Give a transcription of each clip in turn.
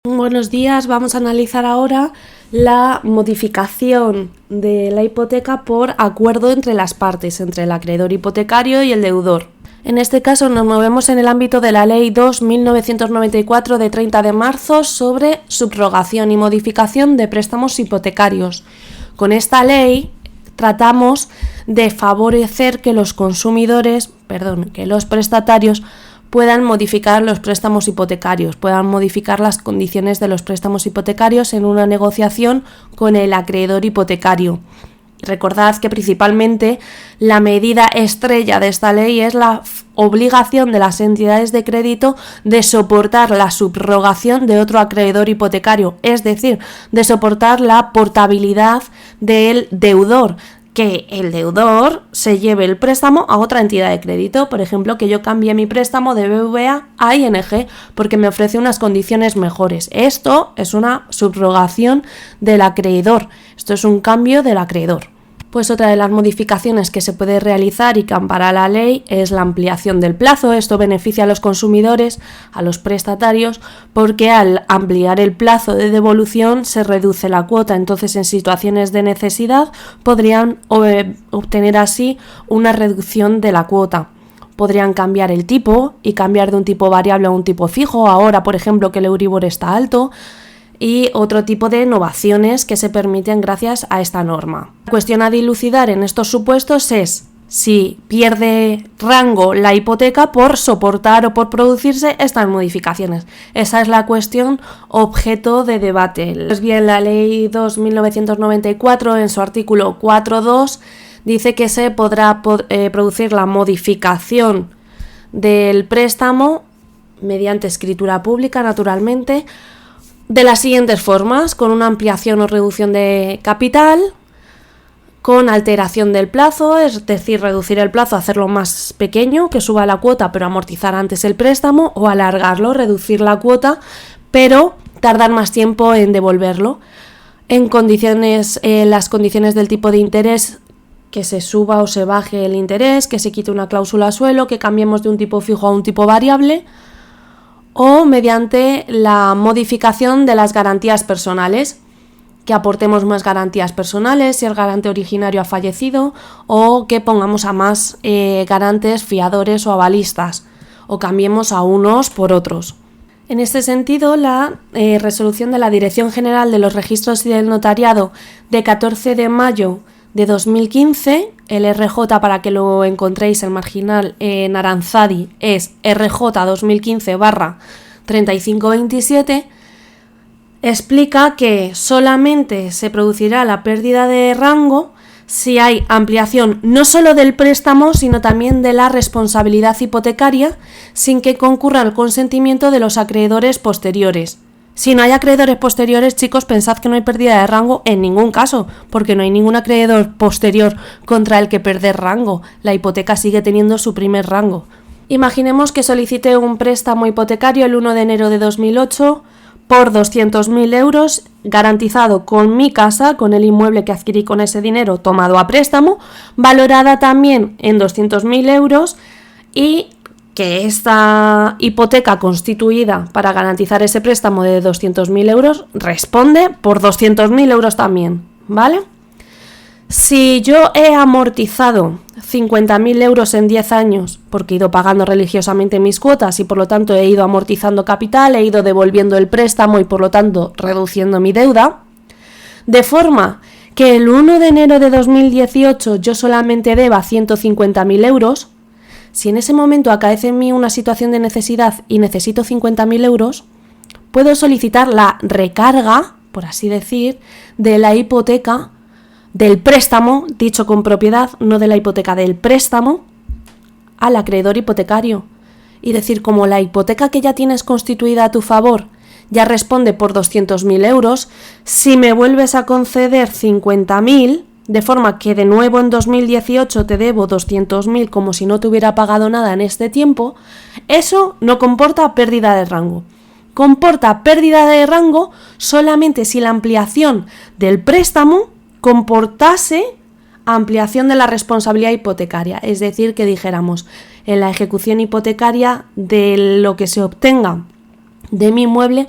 Buenos días, vamos a analizar ahora la modificación de la hipoteca por acuerdo entre las partes, entre el acreedor hipotecario y el deudor. En este caso nos movemos en el ámbito de la Ley 2.1994 de 30 de marzo sobre subrogación y modificación de préstamos hipotecarios. Con esta ley tratamos de favorecer que los prestatarios puedan modificar los préstamos hipotecarios, puedan modificar las condiciones de los préstamos hipotecarios en una negociación con el acreedor hipotecario. Recordad que principalmente la medida estrella de esta ley es la obligación de las entidades de crédito de soportar la subrogación de otro acreedor hipotecario, es decir, de soportar la portabilidad del deudor, que el deudor se lleve el préstamo a otra entidad de crédito. Por ejemplo, que yo cambie mi préstamo de BBVA a ING porque me ofrece unas condiciones mejores. Esto es una subrogación del acreedor. Esto es un cambio del acreedor. Pues otra de las modificaciones que se puede realizar y que ampara la ley es la ampliación del plazo. Esto beneficia a los consumidores, a los prestatarios, porque al ampliar el plazo de devolución se reduce la cuota. Entonces, en situaciones de necesidad podrían obtener así una reducción de la cuota. Podrían cambiar el tipo y cambiar de un tipo variable a un tipo fijo. Ahora, por ejemplo, que el Euribor está alto. Y otro tipo de innovaciones que se permiten gracias a esta norma. La cuestión a dilucidar en estos supuestos es si pierde rango la hipoteca por soportar o por producirse estas modificaciones. Esa es la cuestión objeto de debate. Pues bien, la Ley 2.1994 en su artículo 4.2 dice que se podrá producir la modificación del préstamo mediante escritura pública, naturalmente, de las siguientes formas: con una ampliación o reducción de capital, con alteración del plazo, es decir, reducir el plazo, hacerlo más pequeño, que suba la cuota pero amortizar antes el préstamo, o alargarlo, reducir la cuota pero tardar más tiempo en devolverlo. En las condiciones del tipo de interés, que se suba o se baje el interés, que se quite una cláusula suelo, que cambiemos de un tipo fijo a un tipo variable, o mediante la modificación de las garantías personales, que aportemos más garantías personales si el garante originario ha fallecido, o que pongamos a más garantes, fiadores o avalistas, o cambiemos a unos por otros. En este sentido, la resolución de la Dirección General de los Registros y del Notariado de 14 de mayo de 2015, el RJ, para que lo encontréis, el marginal en Aranzadi es RJ 2015/3527, explica que solamente se producirá la pérdida de rango si hay ampliación no solo del préstamo, sino también de la responsabilidad hipotecaria, sin que concurra el consentimiento de los acreedores posteriores. Si no hay acreedores posteriores, chicos, pensad que no hay pérdida de rango en ningún caso, porque no hay ningún acreedor posterior contra el que perder rango. La hipoteca sigue teniendo su primer rango. Imaginemos que solicité un préstamo hipotecario el 1 de enero de 2008 por 200.000 euros, garantizado con mi casa, con el inmueble que adquirí con ese dinero tomado a préstamo, valorada también en 200.000 euros, y que esta hipoteca constituida para garantizar ese préstamo de 200.000 euros responde por 200.000 euros también, ¿vale? Si yo he amortizado 50.000 euros en 10 años, porque he ido pagando religiosamente mis cuotas y por lo tanto he ido amortizando capital, he ido devolviendo el préstamo y por lo tanto reduciendo mi deuda, de forma que el 1 de enero de 2018 yo solamente deba 150.000 euros, si en ese momento acaece en mí una situación de necesidad y necesito 50.000 euros, puedo solicitar la recarga, por así decir, de la hipoteca, del préstamo, dicho con propiedad, no de la hipoteca, del préstamo, al acreedor hipotecario. Y decir, como la hipoteca que ya tienes constituida a tu favor ya responde por 200.000 euros, si me vuelves a conceder 50.000, de forma que de nuevo en 2018 te debo 200.000 como si no te hubiera pagado nada en este tiempo, eso no comporta pérdida de rango. Comporta pérdida de rango solamente si la ampliación del préstamo comportase ampliación de la responsabilidad hipotecaria, es decir, que dijéramos, en la ejecución hipotecaria de lo que se obtenga de mi inmueble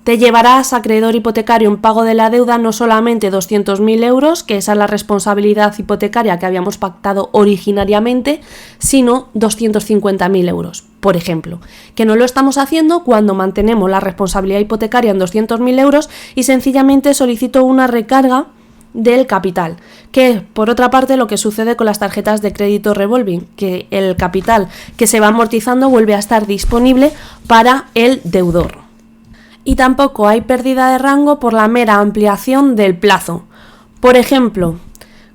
te llevarás, acreedor hipotecario, en pago de la deuda no solamente 200.000 euros, que esa es la responsabilidad hipotecaria que habíamos pactado originariamente, sino 250.000 euros, por ejemplo. Que no lo estamos haciendo cuando mantenemos la responsabilidad hipotecaria en 200.000 euros y sencillamente solicito una recarga del capital, que por otra parte lo que sucede con las tarjetas de crédito revolving, que el capital que se va amortizando vuelve a estar disponible para el deudor. Y tampoco hay pérdida de rango por la mera ampliación del plazo. Por ejemplo,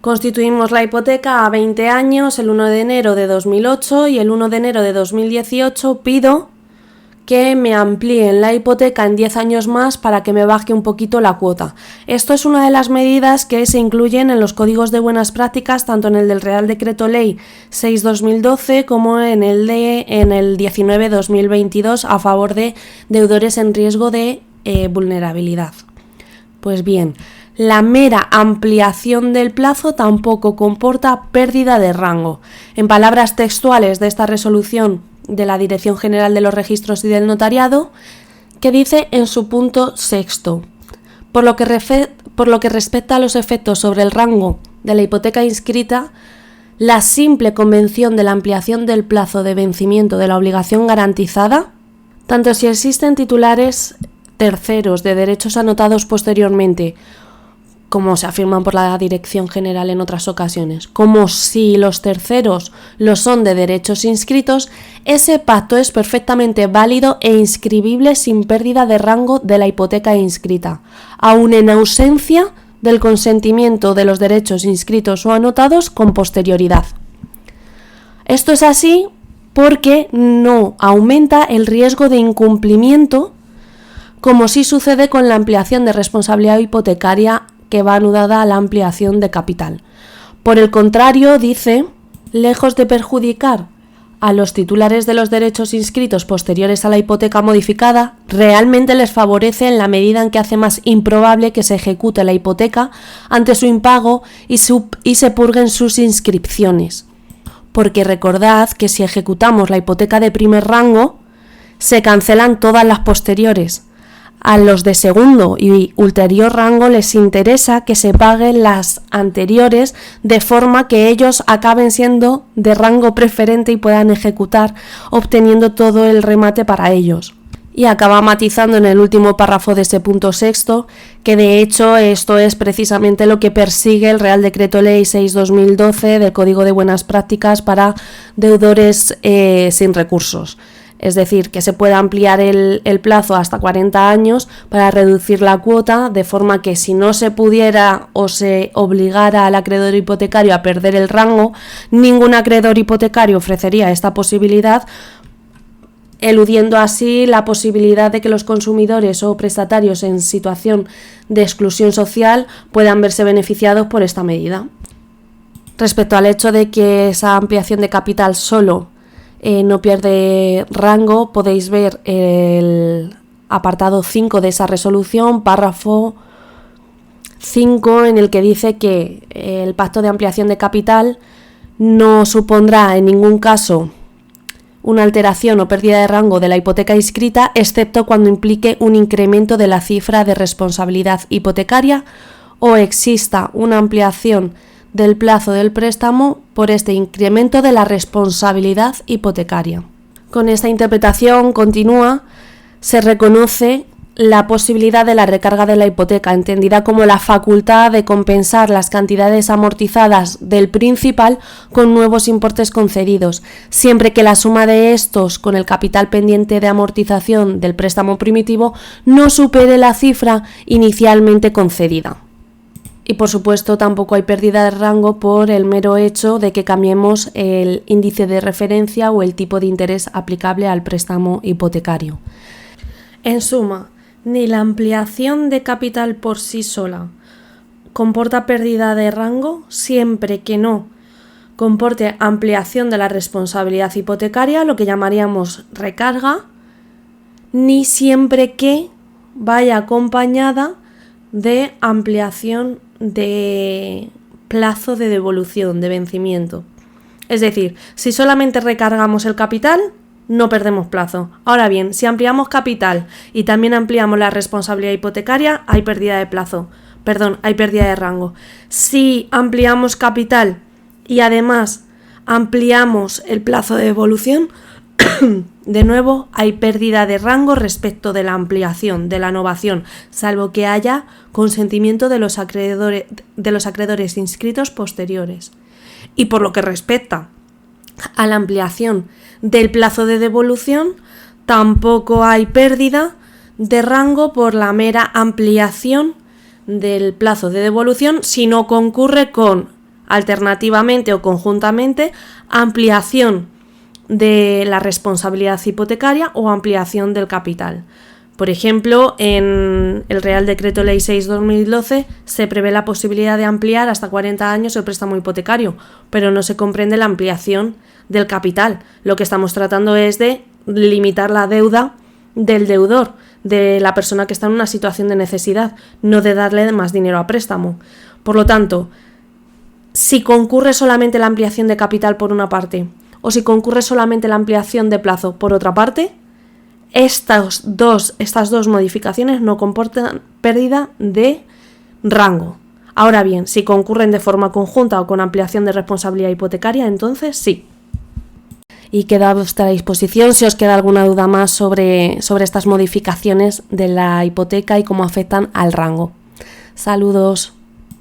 constituimos la hipoteca a 20 años el 1 de enero de 2008 y el 1 de enero de 2018 pido que me amplíen la hipoteca en 10 años más para que me baje un poquito la cuota. Esto es una de las medidas que se incluyen en los códigos de buenas prácticas, tanto en el del Real Decreto Ley 6/2012 como en el 19/2022 a favor de deudores en riesgo de vulnerabilidad. Pues bien, la mera ampliación del plazo tampoco comporta pérdida de rango. En palabras textuales de esta resolución de la Dirección General de los Registros y del Notariado, que dice en su punto 6º, por lo que respecta a los efectos sobre el rango de la hipoteca inscrita, la simple convención de la ampliación del plazo de vencimiento de la obligación garantizada, tanto si existen titulares terceros de derechos anotados posteriormente, como se afirman por la Dirección General en otras ocasiones, como si los terceros lo son de derechos inscritos, ese pacto es perfectamente válido e inscribible sin pérdida de rango de la hipoteca inscrita, aun en ausencia del consentimiento de los derechos inscritos o anotados con posterioridad. Esto es así porque no aumenta el riesgo de incumplimiento, como sí sucede con la ampliación de responsabilidad hipotecaria que va anudada a la ampliación de capital. Por el contrario, dice, lejos de perjudicar a los titulares de los derechos inscritos posteriores a la hipoteca modificada, realmente les favorece en la medida en que hace más improbable que se ejecute la hipoteca ante su impago y se purguen sus inscripciones. Porque recordad que si ejecutamos la hipoteca de primer rango, se cancelan todas las posteriores. A los de segundo y ulterior rango les interesa que se paguen las anteriores de forma que ellos acaben siendo de rango preferente y puedan ejecutar, obteniendo todo el remate para ellos. Y acaba matizando en el último párrafo de ese punto 6º que de hecho esto es precisamente lo que persigue el Real Decreto Ley 6/2012 del Código de Buenas Prácticas para deudores sin recursos. Es decir, que se pueda ampliar el plazo hasta 40 años para reducir la cuota, de forma que si no se pudiera o se obligara al acreedor hipotecario a perder el rango, ningún acreedor hipotecario ofrecería esta posibilidad, eludiendo así la posibilidad de que los consumidores o prestatarios en situación de exclusión social puedan verse beneficiados por esta medida. Respecto al hecho de que esa ampliación de capital solo no pierde rango, podéis ver el apartado 5 de esa resolución, párrafo 5, en el que dice que el pacto de ampliación de capital no supondrá en ningún caso una alteración o pérdida de rango de la hipoteca inscrita, excepto cuando implique un incremento de la cifra de responsabilidad hipotecaria o exista una ampliación del plazo del préstamo por este incremento de la responsabilidad hipotecaria. Con esta interpretación continúa, se reconoce la posibilidad de la recarga de la hipoteca, entendida como la facultad de compensar las cantidades amortizadas del principal con nuevos importes concedidos, siempre que la suma de estos con el capital pendiente de amortización del préstamo primitivo no supere la cifra inicialmente concedida. Y por supuesto tampoco hay pérdida de rango por el mero hecho de que cambiemos el índice de referencia o el tipo de interés aplicable al préstamo hipotecario. En suma, ni la ampliación de capital por sí sola comporta pérdida de rango siempre que no comporte ampliación de la responsabilidad hipotecaria, lo que llamaríamos recarga, ni siempre que vaya acompañada de ampliación de plazo de devolución, de vencimiento. Es decir, si solamente recargamos el capital, no perdemos plazo. Ahora bien, si ampliamos capital y también ampliamos la responsabilidad hipotecaria, hay pérdida de plazo. Perdón, hay pérdida de rango. Si ampliamos capital y además ampliamos el plazo de devolución, de nuevo hay pérdida de rango respecto de la ampliación, de la novación, salvo que haya consentimiento de los acreedores inscritos posteriores. Y por lo que respecta a la ampliación del plazo de devolución, tampoco hay pérdida de rango por la mera ampliación del plazo de devolución si no concurre con, alternativamente o conjuntamente, ampliación de la responsabilidad hipotecaria o ampliación del capital. Por ejemplo, en el Real Decreto Ley 6/2012 se prevé la posibilidad de ampliar hasta 40 años el préstamo hipotecario, pero no se comprende la ampliación del capital. Lo que estamos tratando es de limitar la deuda del deudor, de la persona que está en una situación de necesidad, no de darle más dinero a préstamo. Por lo tanto, si concurre solamente la ampliación de capital por una parte o si concurre solamente la ampliación de plazo por otra parte, estas dos modificaciones no comportan pérdida de rango. Ahora bien, si concurren de forma conjunta o con ampliación de responsabilidad hipotecaria, entonces sí. Y queda a vuestra disposición si os queda alguna duda más sobre estas modificaciones de la hipoteca y cómo afectan al rango. Saludos.